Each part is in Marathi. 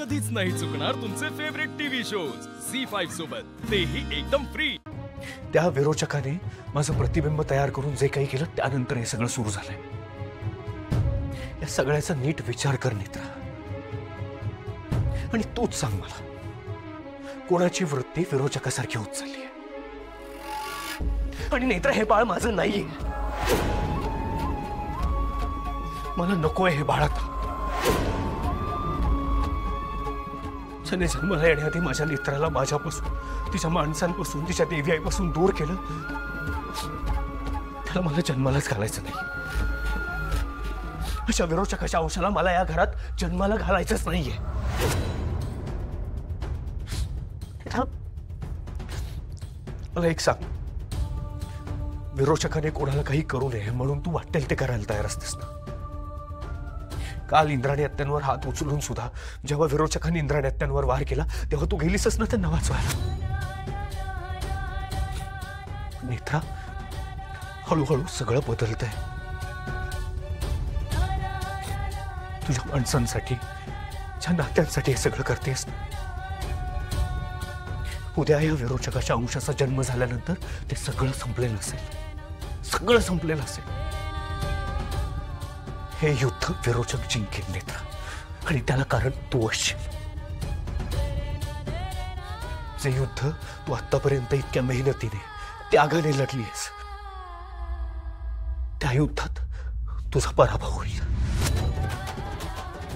कधीच नाही चुकणार तुमचे फेवरेट टीव्ही शोज झी5 सोबत, तेही एकदम फ्री। त्या विरोचकाने माझं प्रतिबिंब तयार करून जे काही केलं त्यानंतर हे सगळं सुरू झालंय। या सगळ्याचा नीट विचार कर नेत्रा, आणि तूच सांग मला कोणाची वृत्ती विरोचकासारखी होत चालली आहे। आणि नेत्रा, हे बाळ माझं नाहीये, मला नकोय हे बाळ आता। ज्याने जन्माला येण्याआधी माझ्या नेत्राला माझ्यापासून, तिच्या माणसांपासून, तिच्या देवी आईपासून दूर केलं, त्याला मला जन्मालाच घालायचं नाही। अशा विरोचकाच्या अंशाला मला या घरात जन्माला घालायचंच नाहीये। मला एक सांग, विरोचकाने कोणाला काही करू नये म्हणून तू वाटेल ते करायला तयार असतेस ना? काल इंद्राणी हत्यांवर हात उचलून सुद्धा जेव्हा विरोचकांनी इंद्राणी हत्यांवर वार केला तेव्हा तू गेलीसच ना त्यांना वाचवायला। नेत्रा, हळूहळू सगळं बदलतंय। तुझ्या माणसांसाठी, तुझ्या नात्यांसाठी हे सगळं करतेस ना? उद्या या विरोचकाच्या अंशाचा जन्म झाल्यानंतर ते सगळं संपलेलं असेल, सगळं संपलेलं असेल। हे युद्ध विरोचक जिंकेल नेत्रा, आणि त्याला कारण तू असशील। जे युद्ध तू आतापर्यंत इतक्या मेहनतीने, त्यागाने लढलीस, त्या युद्धात तुझा पराभव होईल,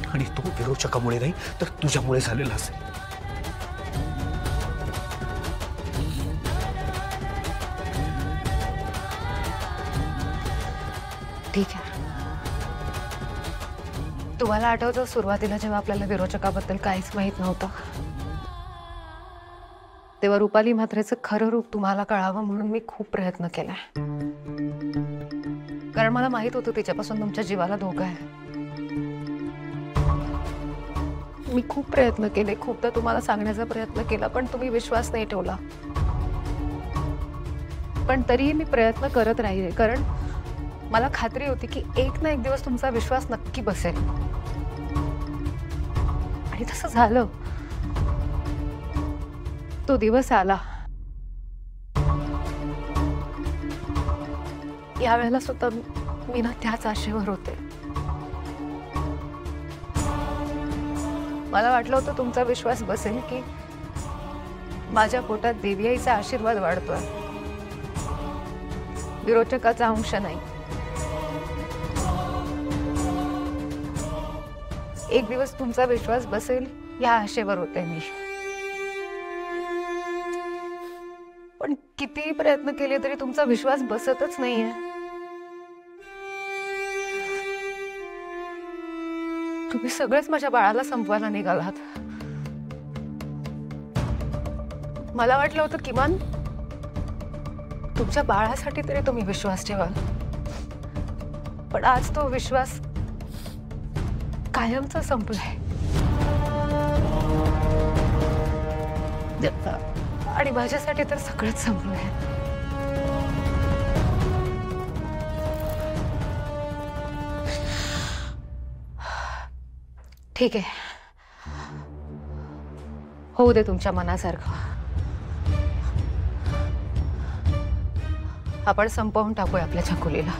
आणि तो विरोचकामुळे नाही तर तुझ्यामुळे झालेला असेल। ठीक आहे, तुम्हाला आठवतं सुरुवातीला जेव्हा आपल्याला विरोचकाबद्दल काहीच माहित नव्हतं, तेव्हा रुपाली म्हात्रेचं खरं रूप तुम्हाला कळावं म्हणून मी खूप प्रयत्न केलाय। कारण मला माहित होतं तिच्यापासून तुमच्या जीवाला धोका आहे। मी खूप प्रयत्न केले, खूपदा तुम्हाला सांगण्याचा प्रयत्न केला, पण तुम्ही विश्वास नाही ठेवला। पण तरीही मी प्रयत्न करत राहिले, कारण मला खात्री होती की एक ना एक दिवस तुमचा विश्वास नक्की बसेल, आणि तसं झालं। तो दिवस आला। यावेळेला सुद्धा मी ना त्याच आशेवर होते। मला वाटलं होतं तुमचा विश्वास बसेल की माझ्या पोटात देवी आईचा आशीर्वाद वाढतोय, विरोचकाचा अंश नाही। एक दिवस तुमचा विश्वास बसेल या आशेवर होते मी, पण कितीही प्रयत्न केले तरी तुमचा विश्वास बसतच नाहीये। तुम्ही सगळेच माझ्या बाळाला संपवायला निघालात। मला वाटलं होतं किमान तुमच्या बाळासाठी तरी तुम्ही विश्वास ठेवाल, पण आज तो विश्वास कायमचा संपलाय, आणि माझ्यासाठी तर सगळंच संपलंय। ठीक आहे, होऊ दे तुमच्या मनासारखं। आपण संपवून टाकूया आपल्या छकुलीला।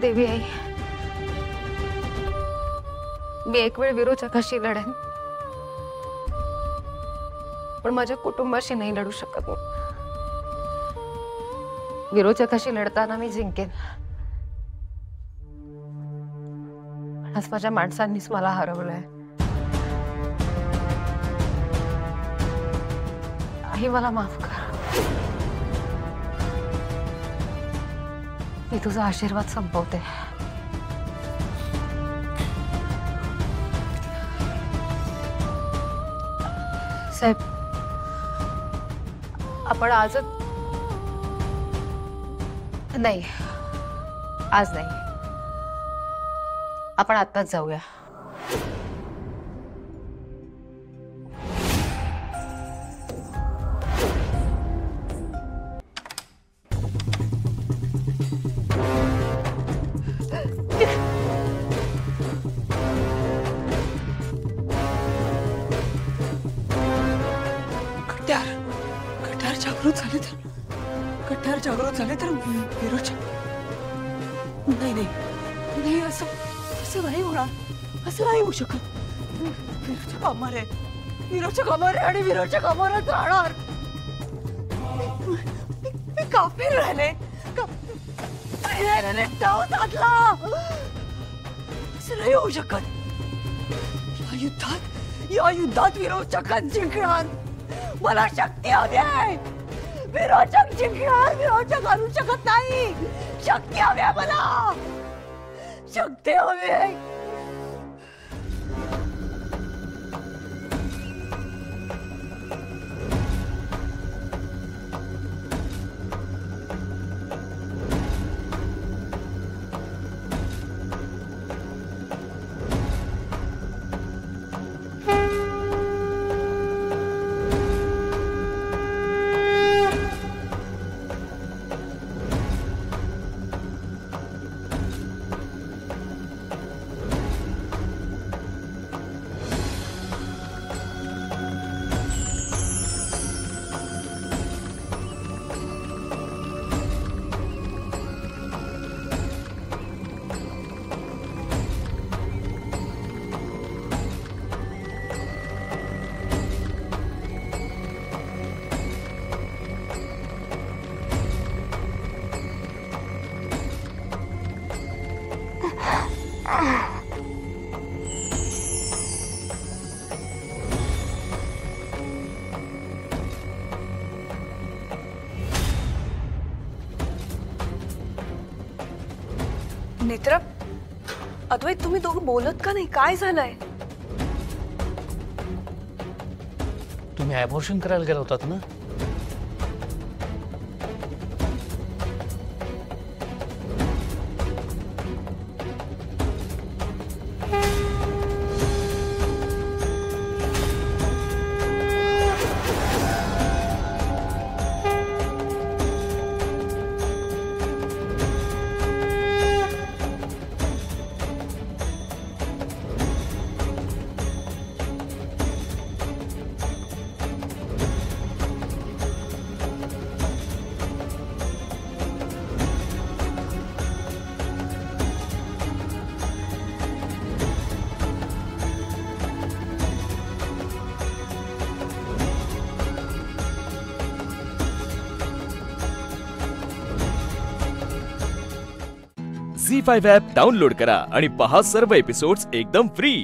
देवी आई, मी एक वेळ विरोचकाशी लढेन, पण माझ्या कुटुंबाशी नाही लढू शकत। विरोचकाशी लढताना मी जिंकेन, आज माझ्या माणसांनीच मला हरवलंय। आई, मला माफ कर। मी तुझा आशीर्वाद संपवते। साहेब, आपण आजच नाही, आज नाही, आपण आत्ताच जाऊया। कट्यार जागृत झाले तर विरोच्या नाही असं नाही होणार, असं नाही होऊ शकत. विरोच्या कामावर आणि विरोच्या कामावरच राहणार. मी काफीर राहिले असं नाही होऊ शकत. या युद्धात विरोचकच जिंकणार. मला शक्ती हवी आहे. विरोचक जिंकणार, विरोचक आणू शकत नाही. शक्ती हवी आहे मला, शक्ती हवी आहे. नेत्र, अद्वैत, तुम्ही दोघं बोलत का नाही? काय झालंय? तुम्ही ॲबॉर्शन करायला गेला होतात ना? झी5 ॲप डाउनलोड करा आणि पहा सर्व एपिसोड्स एकदम फ्री.